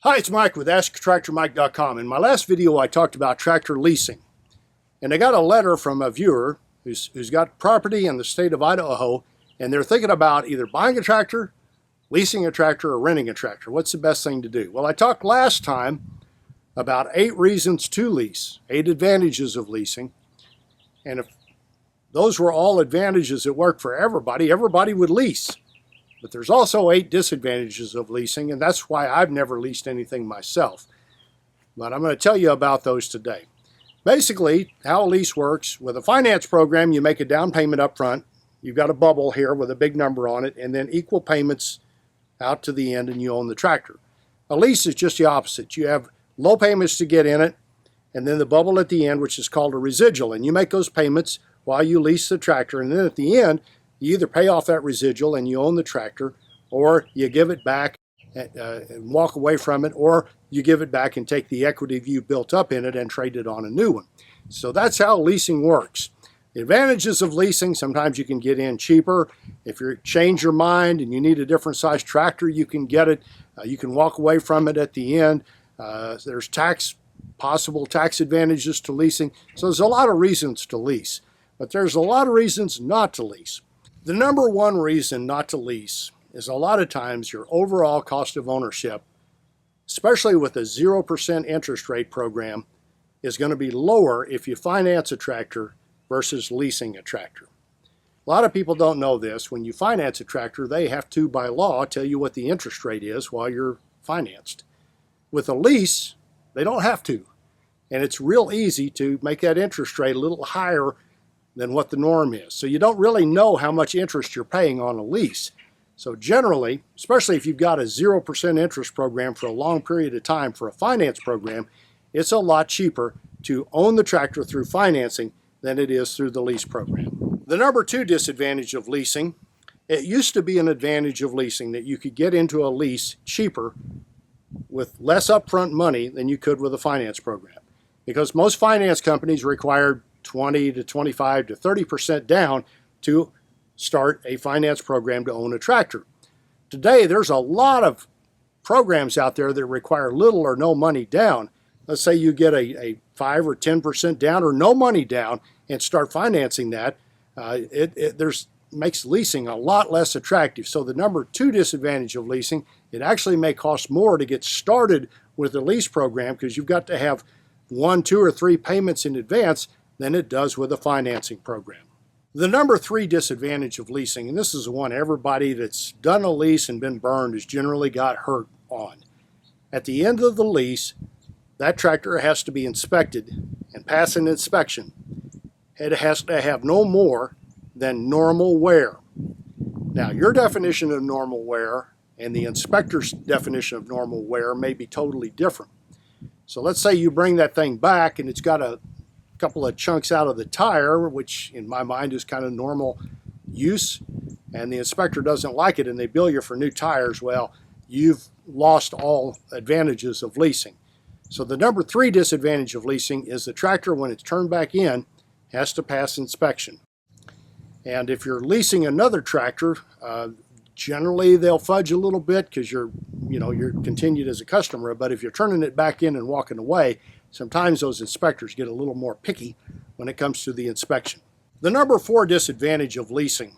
Hi, it's Mike with AskTractorMike.com. In my last video, I talked about tractor leasing. And I got a letter from a viewer who's got property in the state of Idaho, and they're thinking about either buying a tractor, leasing a tractor, or renting a tractor. What's the best thing to do? Well, I talked last time about 8 reasons to lease, 8 advantages of leasing. And if those were all advantages that work for everybody, everybody would lease. But there's also 8 disadvantages of leasing, and that's why I've never leased anything myself. But I'm going to tell you about those today. Basically, how a lease works, with a finance program, you make a down payment up front. You've got a bubble here with a big number on it, and then equal payments out to the end, and you own the tractor. A lease is just the opposite. You have low payments to get in it, and then the bubble at the end, which is called a residual, and you make those payments while you lease the tractor, and then at the end, you either pay off that residual and you own the tractor, or you give it back and walk away from it, or you give it back and take the equity you built up in it and trade it on a new one. So that's how leasing works. The advantages of leasing: sometimes you can get in cheaper. If you change your mind and you need a different size tractor, you can get it. You can walk away from it at the end. There's possible tax advantages to leasing. So there's a lot of reasons to lease, but there's a lot of reasons not to lease. The number one reason not to lease is a lot of times your overall cost of ownership, especially with a 0% interest rate program, is going to be lower if you finance a tractor versus leasing a tractor. A lot of people don't know this. When you finance a tractor, they have to, by law, tell you what the interest rate is while you're financed. With a lease, they don't have to. And it's real easy to make that interest rate a little higher than what the norm is. So you don't really know how much interest you're paying on a lease. So generally, especially if you've got a 0% interest program for a long period of time for a finance program, it's a lot cheaper to own the tractor through financing than it is through the lease program. The number 2 disadvantage of leasing: it used to be an advantage of leasing that you could get into a lease cheaper with less upfront money than you could with a finance program, because most finance companies required 20 to 25 to 30% down to start a finance program to own a tractor. Today, there's a lot of programs out there that require little or no money down. Let's say you get a 5 or 10% down or no money down and start financing that. Makes leasing a lot less attractive. So the number 2 disadvantage of leasing: it actually may cost more to get started with the lease program, because you've got to have 1, 2, or 3 payments in advance than it does with a financing program. The number 3 disadvantage of leasing, and this is the one everybody that's done a lease and been burned has generally got hurt on. At the end of the lease, that tractor has to be inspected and pass an inspection. It has to have no more than normal wear. Now, your definition of normal wear and the inspector's definition of normal wear may be totally different. So let's say you bring that thing back and it's got a couple of chunks out of the tire, which in my mind is kind of normal use, and the inspector doesn't like it and they bill you for new tires. Well, you've lost all advantages of leasing. So the number 3 disadvantage of leasing is the tractor, when it's turned back in, has to pass inspection. And if you're leasing another tractor, generally they'll fudge a little bit because you're continued as a customer. But if you're turning it back in and walking away, sometimes those inspectors get a little more picky when it comes to the inspection. The number 4 disadvantage of leasing: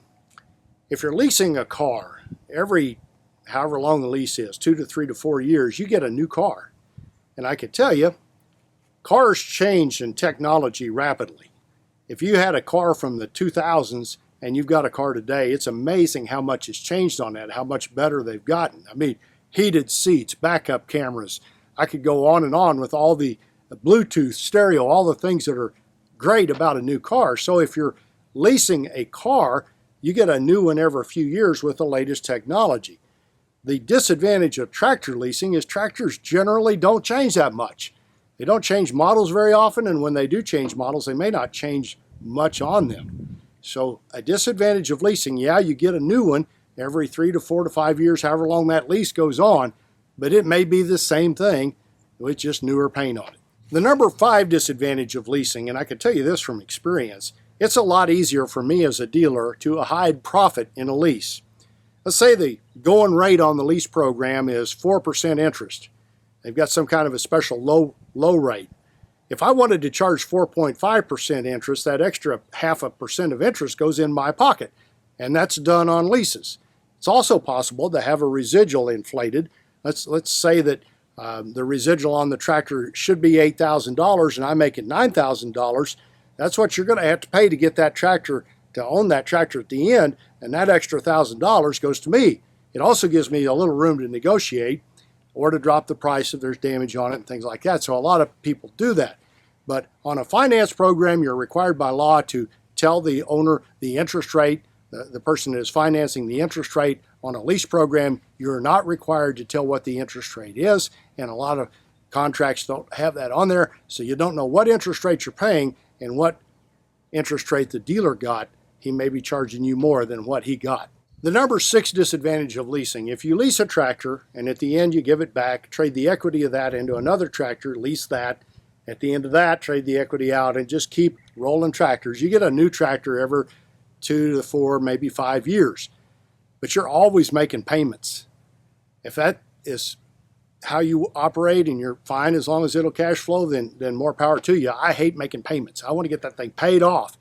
if you're leasing a car, every however long the lease is, 2 to 3 to 4 years, you get a new car. And I can tell you, cars change in technology rapidly. If you had a car from the 2000s and you've got a car today, it's amazing how much has changed on that, how much better they've gotten. I mean, heated seats, backup cameras. I could go on and on with all the Bluetooth, stereo, all the things that are great about a new car. So if you're leasing a car, you get a new one every few years with the latest technology. The disadvantage of tractor leasing is tractors generally don't change that much. They don't change models very often, and when they do change models, they may not change much on them. So a disadvantage of leasing: yeah, you get a new one every 3 to 4 to 5 years, however long that lease goes on, but it may be the same thing with just newer paint on it. The number 5 disadvantage of leasing, and I can tell you this from experience, it's a lot easier for me as a dealer to hide profit in a lease. Let's say the going rate on the lease program is 4% interest. They've got some kind of a special low rate. If I wanted to charge 4.5% interest, that extra 0.5% of interest goes in my pocket, and that's done on leases. It's also possible to have a residual inflated. Let's say that the residual on the tractor should be $8,000 and I make it $9,000. That's what you're going to have to pay to get that tractor, to own that tractor at the end, and that extra $1,000 goes to me. It also gives me a little room to negotiate or to drop the price if there's damage on it and things like that. So a lot of people do that. But on a finance program, you're required by law to tell the owner the interest rate, the person that is financing the interest rate. On a lease program, you're not required to tell what the interest rate is, and a lot of contracts don't have that on there, so you don't know what interest rate you're paying and what interest rate the dealer got. He may be charging you more than what he got. The number 6 disadvantage of leasing: if you lease a tractor and at the end you give it back, trade the equity of that into another tractor, lease that, at the end of that, trade the equity out, and just keep rolling tractors. You get a new tractor every 2 to 4, maybe 5 years, but you're always making payments. If that is how you operate and you're fine as long as it'll cash flow, then more power to you. I hate making payments. I want to get that thing paid off.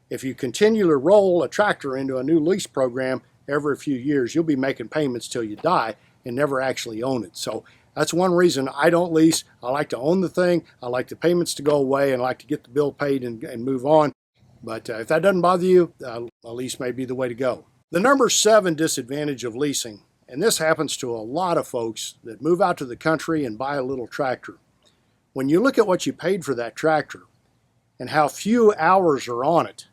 If you continue to roll a tractor into a new lease program every few years, you'll be making payments till you die and never actually own it. So that's one reason I don't lease. I like to own the thing. I like the payments to go away and I like to get the bill paid and move on. But if that doesn't bother you, a lease may be the way to go. The number 7 disadvantage of leasing, and this happens to a lot of folks that move out to the country and buy a little tractor. When you look at what you paid for that tractor and how few hours are on it,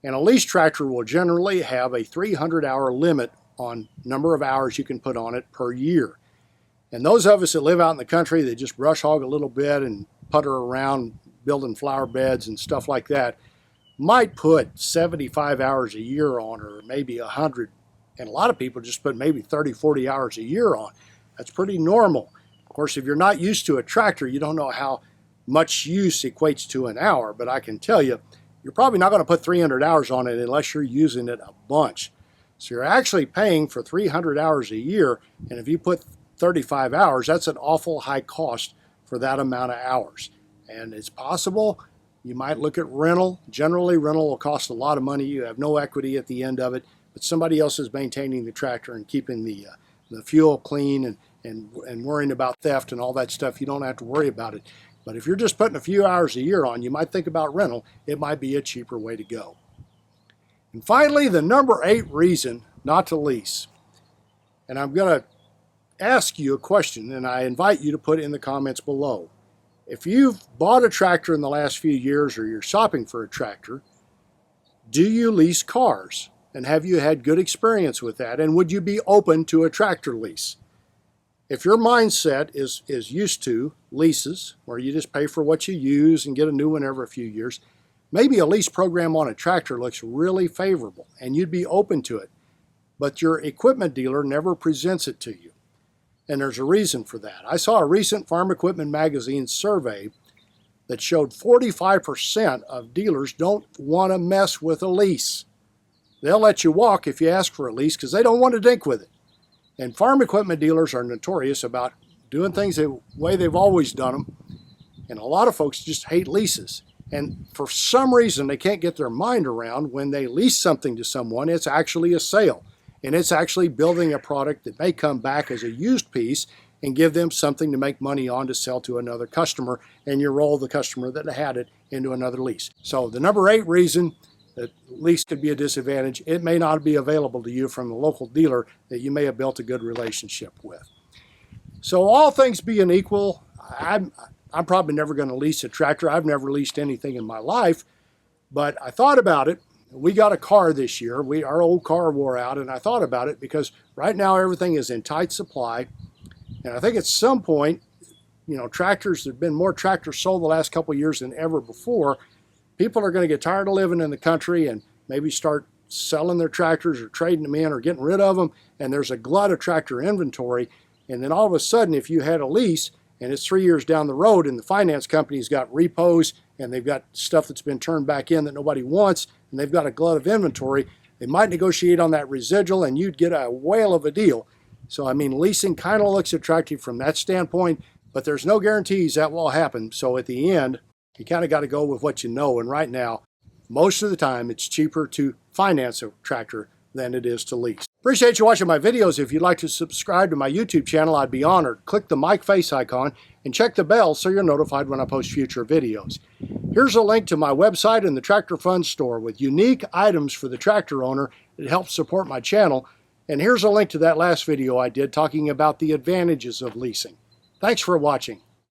and a lease tractor will generally have a 300-hour limit on number of hours you can put on it per year. And those of us that live out in the country that just brush hog a little bit and putter around building flower beds and stuff like that might put 75 hours a year on, or maybe 100. And a lot of people just put maybe 30, 40 hours a year on. That's pretty normal. Of course, if you're not used to a tractor, you don't know how much use equates to an hour. But I can tell you, you're probably not going to put 300 hours on it unless you're using it a bunch. So you're actually paying for 300 hours a year. And if you put 35 hours, that's an awful high cost for that amount of hours. And it's possible you might look at rental. Generally, rental will cost a lot of money. You have no equity at the end of it, but somebody else is maintaining the tractor and keeping the fuel clean and worrying about theft and all that stuff. You don't have to worry about it. But if you're just putting a few hours a year on, you might think about rental. It might be a cheaper way to go. And finally, the number 8 reason not to lease. And I'm going to ask you a question, and I invite you to put it in the comments below. If you've bought a tractor in the last few years or you're shopping for a tractor, do you lease cars? And have you had good experience with that? And would you be open to a tractor lease? If your mindset is used to leases, where you just pay for what you use and get a new one every few years, maybe a lease program on a tractor looks really favorable and you'd be open to it, but your equipment dealer never presents it to you. And there's a reason for that. I saw a recent Farm Equipment Magazine survey that showed 45% of dealers don't want to mess with a lease. They'll let you walk if you ask for a lease because they don't want to dink with it. And farm equipment dealers are notorious about doing things the way they've always done them. And a lot of folks just hate leases. And for some reason, they can't get their mind around when they lease something to someone, it's actually a sale. And it's actually building a product that may come back as a used piece and give them something to make money on to sell to another customer, and you roll the customer that had it into another lease. So the number 8 reason that lease could be a disadvantage, it may not be available to you from the local dealer that you may have built a good relationship with. So all things being equal, I'm probably never going to lease a tractor. I've never leased anything in my life, but I thought about it. We got a car this year. Our old car wore out, and I thought about it because right now everything is in tight supply. And I think at some point, tractors, there've been more tractors sold the last couple of years than ever before. People are going to get tired of living in the country and maybe start selling their tractors or trading them in or getting rid of them. And there's a glut of tractor inventory. And then all of a sudden, if you had a lease and it's 3 years down the road and the finance company's got repos and they've got stuff that's been turned back in that nobody wants, and they've got a glut of inventory, they might negotiate on that residual and you'd get a whale of a deal. So, leasing kind of looks attractive from that standpoint, but there's no guarantees that will happen. So at the end, you kind of got to go with what you know. And right now, most of the time, it's cheaper to finance a tractor than it is to lease. Appreciate you watching my videos. If you'd like to subscribe to my YouTube channel, I'd be honored. Click the mic face icon and check the bell so you're notified when I post future videos. Here's a link to my website and the Tractor Fund store with unique items for the tractor owner that helps support my channel. And here's a link to that last video I did talking about the advantages of leasing. Thanks for watching.